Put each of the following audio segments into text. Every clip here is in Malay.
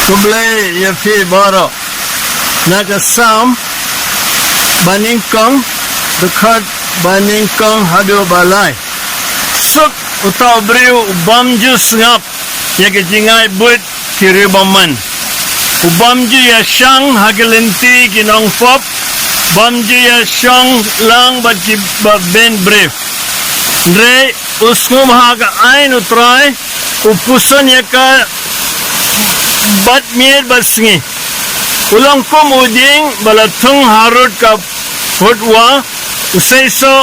Kublai ya fi baro nagasam baningkong dekat baningkong hadu balai suk utau beriu bamju sengap ya kejingai buat kiri baman bamju ya syang hagelenti kinong pop bamju ya syang lang bagi ben brief Dre usngum haga ain utrai upusan ya ka bat mir basngi ulang kum uding balatung harut ka hutwa usaiso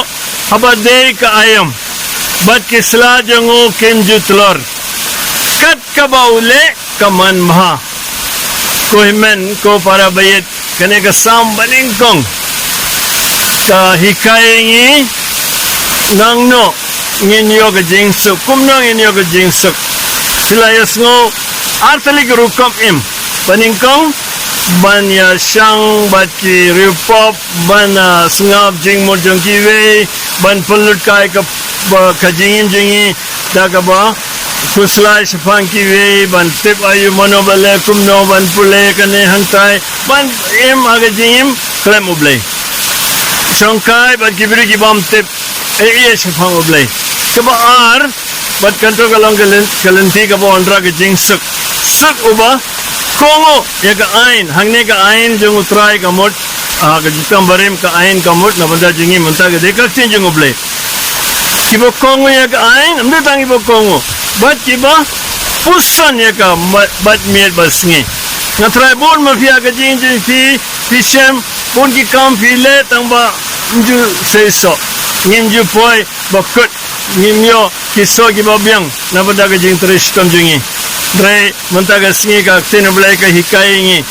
habadei ka ayam bat kisla jangu kimju telur kat ka baule kaman maha kohimen ko para bayit kane ka sam balingkong ka hikayengi nangno nginyo ka jingsuk kumno nginyo ka jingsuk silayas ngo artalik rukom im paningkong ban ya syang bat ki rupop ban sengap jing mo jong kiwe ban pelut kai ka kajingin jingi da ka ba kuslai sepang kiwe ban tip ayu mono bale kumno ban pule kane hangtai ban im aga jingim klem ublei songkai ban kibri ki bam tip iya sepang ublei kaba ar bat kanto kalong kalenti ka bo andra ka jingsuk suk uba kongo ya ka ain hangne ka ain jung utrai ka mot ka jitam barim ka ain ka mot na banda jingi munta ka dekak tin jung uble kibo kongo ya ka ain amde tangi bo kongo bat kiba pusan ya ka bat miet basngi ngatrai bon mafia ka jing jing fi shem bon ki kam file tangba nju seiso nginju poi bakut ngimyo kiso ki babyang na banda ka jing trish kam jungi Dre mentaga singi ka tinu belai ka hikai ngi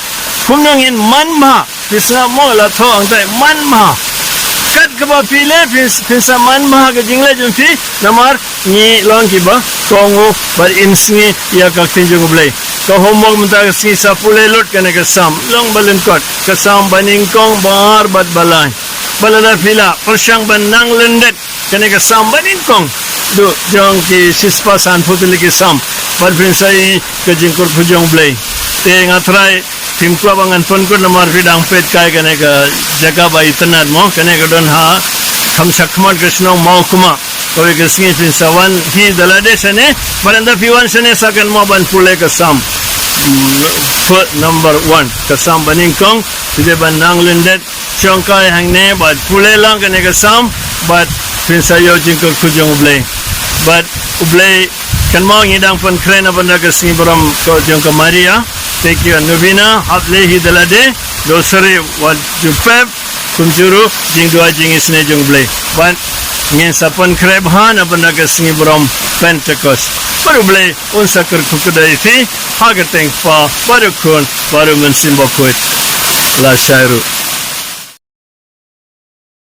kumnongin manma pisna mo la tho angtai manma kat ka ba pile pinsa manma ka jingle jumpi namar ni long ki ba kongo bar insingi ya ka tinjung belai ka homog mentaga singi sapule lot kana ka sam long balen kot ka sam baningkong bar bat balai balada pila persyang banang lendet kana ka sam baningkong do jong ki sispa san putuli ki sam bar prinsai ke jingkur phujong blai te ngatrai tim ko bangan pon ko namar bidang pet kai kane ka jaga bai tanat mo kane ka don ha tham sakman krishna mau kuma ko ke singi prinsawan hi dalade sane baranda piwan sane sakan mo ban pule ka sam foot number 1 ka sam baningkong side ban nang lendet chongkai hangne bat pule lang kane ka sam bat prinsayo jingkur phujong blai bat ublai kan mau ngidang pun keren apa nak kesini beram kau jom ke Maria take you Novena haple hi dalade dosari wat jupep kunjuru jing dua jing isne jong blai ban ngin sapan kreb han apa nak kesini beram Pentecost baru blai un sakar kukudai fi hagateng pa baru kun baru mensimbokut la syairu